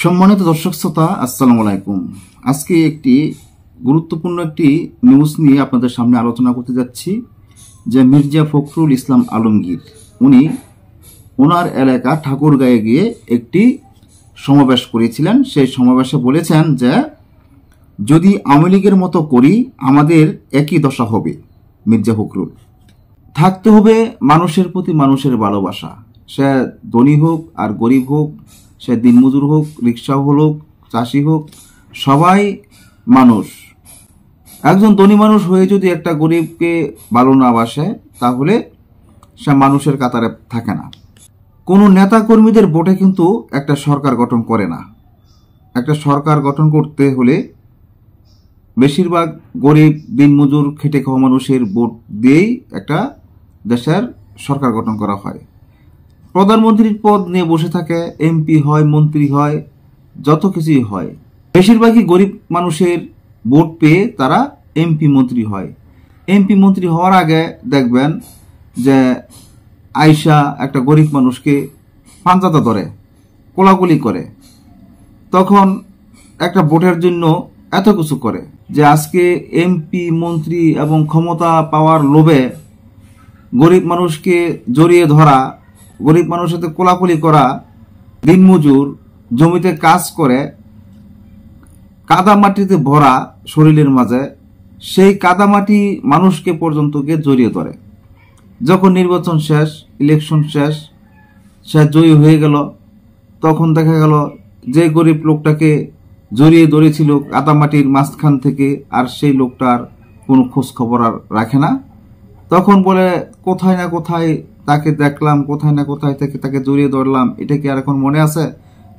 সম্মানিত দর্শক শ্রোতা, আসসালামু আলাইকুম। আজকে একটি গুরুত্বপূর্ণ একটি নিউজ নিয়ে আপনাদের সামনে আলোচনা করতে যাচ্ছি যে মির্জা ফখরুল ইসলাম আলমগীর উনি ওনার এলাকা ঠাকুরগাঁয়ে গিয়ে একটি সমাবেশ করেছিলেন। সেই সমাবেশে বলেছেন যে যদি আওয়ামী লীগের মতো করি আমাদের একই দশা হবে। মির্জা ফখরুল, থাকতে হবে মানুষের প্রতি মানুষের ভালোবাসা, সে ধনী হোক আর গরিব হোক, সে দিনমজুর হোক, রিক্সা হোক, চাষি হোক, সবাই মানুষ। একজন ধনী মানুষ হয়ে যদি একটা গরিবকে ভালো না বাসে তাহলে সে মানুষের কাতারে থাকে না। কোনো নেতা কর্মীদের ভোটে কিন্তু একটা সরকার গঠন করে না। একটা সরকার গঠন করতে হলে বেশিরভাগ গরিব দিনমজুর খেটে খাওয়া মানুষের ভোট দিয়েই একটা দেশের সরকার গঠন করা হয়। প্রধানমন্ত্রীর পদ নিয়ে বসে থাকে, এমপি হয়, মন্ত্রী হয়, যত কিছুই হয়, বেশিরভাগই গরিব মানুষের ভোট পেয়ে তারা এমপি মন্ত্রী হয়। এমপি মন্ত্রী হওয়ার আগে দেখবেন যে আয়শা একটা গরিব মানুষকে পাঞ্জাতা ধরে, কোলাকুলি করে, তখন একটা ভোটের জন্য এত কিছু করে যে আজকে এমপি মন্ত্রী এবং ক্ষমতা পাওয়ার লোভে গরিব মানুষকে জড়িয়ে ধরা, গরিব মানুষের সাথে কোলাকুলি করা, দিনমজুর জমিতে কাজ করে কাদামাটিতে ভরা শরীরের মাঝে, সেই কাদামাটি মানুষকে পর্যন্ত জড়িয়ে ধরে। যখন নির্বাচন শেষ, ইলেকশন শেষ, সে জয়ী হয়ে গেল, তখন দেখা গেল যে গরিব লোকটাকে জড়িয়ে ধরেছিল কাদামাটির মাঝখান থেকে আর সেই লোকটার কোনো খোঁজ খবর আর রাখে না। তখন বলে কোথায় না কোথায় তাকে দেখলাম, কোথায় না কোথায় থেকে তাকে জড়িয়ে ধরলাম, এটা কি আর এখন মনে আছে?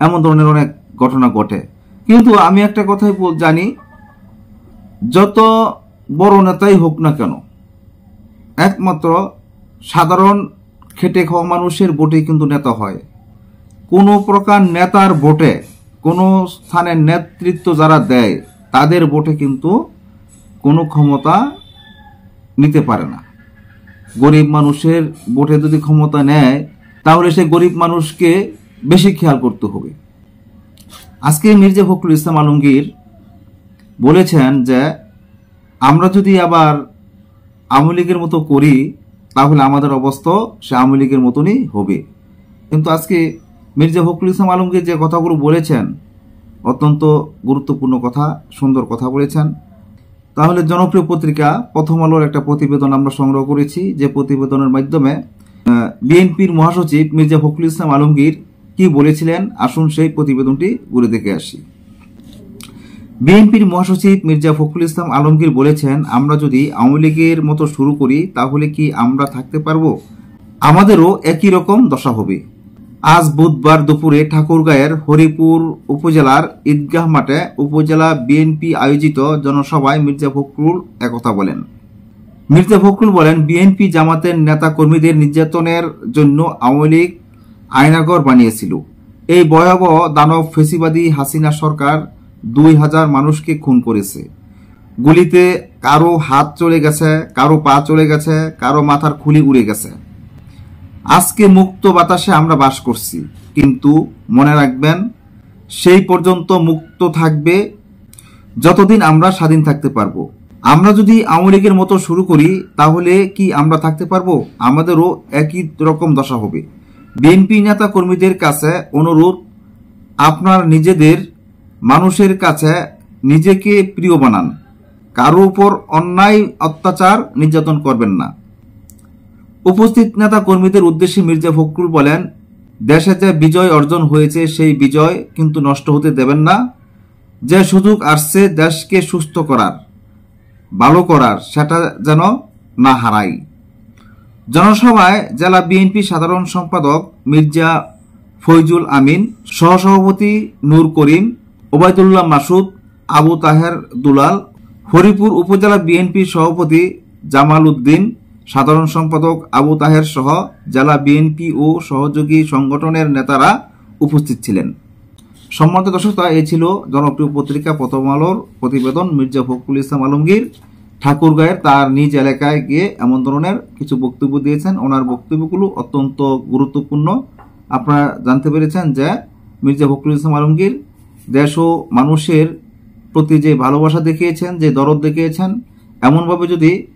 এমন ধরনের অনেক ঘটনা ঘটে। কিন্তু আমি একটা কথাই জানি, যত বড় নেতাই হোক না কেন, একমাত্র সাধারণ খেটে খাওয়া মানুষের ভোটে কিন্তু নেতা হয়। কোনো প্রকার নেতার ভোটে, কোনো স্থানের নেতৃত্ব যারা দেয় তাদের ভোটে কিন্তু কোনো ক্ষমতা নিতে পারে না। গরিব মানুষের ভোটে যদি ক্ষমতা নেয় তাহলে সে গরিব মানুষকে বেশি খেয়াল করতে হবে। আজকে মির্জা ফখরুল ইসলাম আলমগীর বলেছেন যে আমরা যদি আবার আওয়ামী লীগের মতো করি তাহলে আমাদের অবস্থা সে আওয়ামী লীগের মতনই হবে। কিন্তু আজকে মির্জা ফখরুল ইসলাম আলমগীর যে কথাগুলো বলেছেন অত্যন্ত গুরুত্বপূর্ণ কথা, সুন্দর কথা বলেছেন। তাহলে জনপ্রিয় পত্রিকা প্রথম আলোর একটা প্রতিবেদন আমরা সংগ্রহ করেছি, যে প্রতিবেদনের মাধ্যমে বিএনপির মহাসচিব মির্জা ফখরুল ইসলাম আলমগীর কি বলেছিলেন, আসুন সেই প্রতিবেদনটি ঘুরে দেখে আসি। বিএনপির মহাসচিব মির্জা ফখরুল ইসলাম আলমগীর বলেছেন, আমরা যদি আওয়ামী লীগের মতো শুরু করি তাহলে কি আমরা থাকতে পারবো? আমাদেরও একই রকম দশা হবে। আজ বুধবার দুপুরে ঠাকুরগাঁয়ের হরিপুর উপজেলার ঈদগাহ মাঠে উপজেলা বিএনপি আয়োজিত জনসভায় মির্জা ফখরুল একথা বলেন। মির্জা ফখরুল বলেন, বিএনপি জামাতের নেতা কর্মীদের নির্যাতনের জন্য আওয়ামী লীগ আয়নাঘর বানিয়েছিল। এই ভয়াবহ দানব ফেসিবাদী হাসিনা সরকার 2000 মানুষকে খুন করেছে। গুলিতে কারো হাত চলে গেছে, কারো পা চলে গেছে, কারো মাথার খুলি উড়ে গেছে। আজকে মুক্ত বাতাসে আমরা বাস করছি, কিন্তু মনে রাখবেন সেই পর্যন্ত মুক্ত থাকবে যতদিন আমরা স্বাধীন থাকতে পারবো। আমরা যদি আওয়ামী লীগের মতো শুরু করি তাহলে কি আমরা থাকতে পারবো? আমাদেরও একই রকম দশা হবে। বিএনপি নেতা কর্মীদের কাছে অনুরোধ, আপনার নিজেদের মানুষের কাছে নিজেকে প্রিয় বানান, কারো উপর অন্যায় অত্যাচার নির্যাতন করবেন না। উপস্থিত নেতা কর্মীদের উদ্দেশ্যে মির্জা ফখরুল বলেন, দেশে যে বিজয় অর্জন হয়েছে সেই বিজয় কিন্তু নষ্ট হতে দেবেন না। যে সুযোগ আসছে দেশকে সুস্থ করার, ভালো করার, সেটা যেন না হারাই। জনসভায় জেলা বিএনপি সাধারণ সম্পাদক মির্জা ফৈজুল আমিন, সহসভাপতি নূর করিম, ওবায়দুল্লাহ মাসুদ, আবু তাহের দুলাল, হরিপুর উপজেলা বিএনপি সভাপতি জামাল উদ্দিন, সাধারণ সম্পাদক আবু তাহের সহ জেলা বিএনপি ও সহযোগী সংগঠনের নেতারা উপস্থিত ছিলেন। সম্মানিত দর্শক, এই ছিল জনপ্রিয় পত্রিকা প্রথম আলোর প্রতিবেদন। মির্জা ফখরুল ইসলাম আলমগীর ঠাকুরগাঁয়ের তার নিজ এলাকায় গিয়ে এমন ধরনের কিছু বক্তব্য দিয়েছেন। ওনার বক্তব্যগুলো অত্যন্ত গুরুত্বপূর্ণ। আপনারা জানতে পেরেছেন যে মির্জা ফখরুল ইসলাম আলমগীর দেশ ও মানুষের প্রতি যে ভালোবাসা দেখিয়েছেন, যে দরদ দেখিয়েছেন, এমনভাবে যদি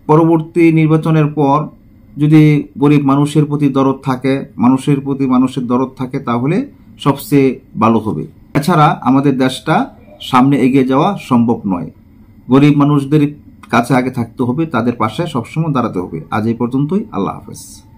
পরবর্তী নির্বাচনের পর যদি গরিব মানুষের প্রতি দরদ থাকে, মানুষের প্রতি মানুষের দরদ থাকে, তাহলে সবচেয়ে ভালো হবে। এছাড়া আমাদের দেশটা সামনে এগিয়ে যাওয়া সম্ভব নয়। গরিব মানুষদের কাছে আগে থাকতে হবে, তাদের পাশে সবসময় দাঁড়াতে হবে। আজ এই পর্যন্তই। আল্লাহ হাফেজ।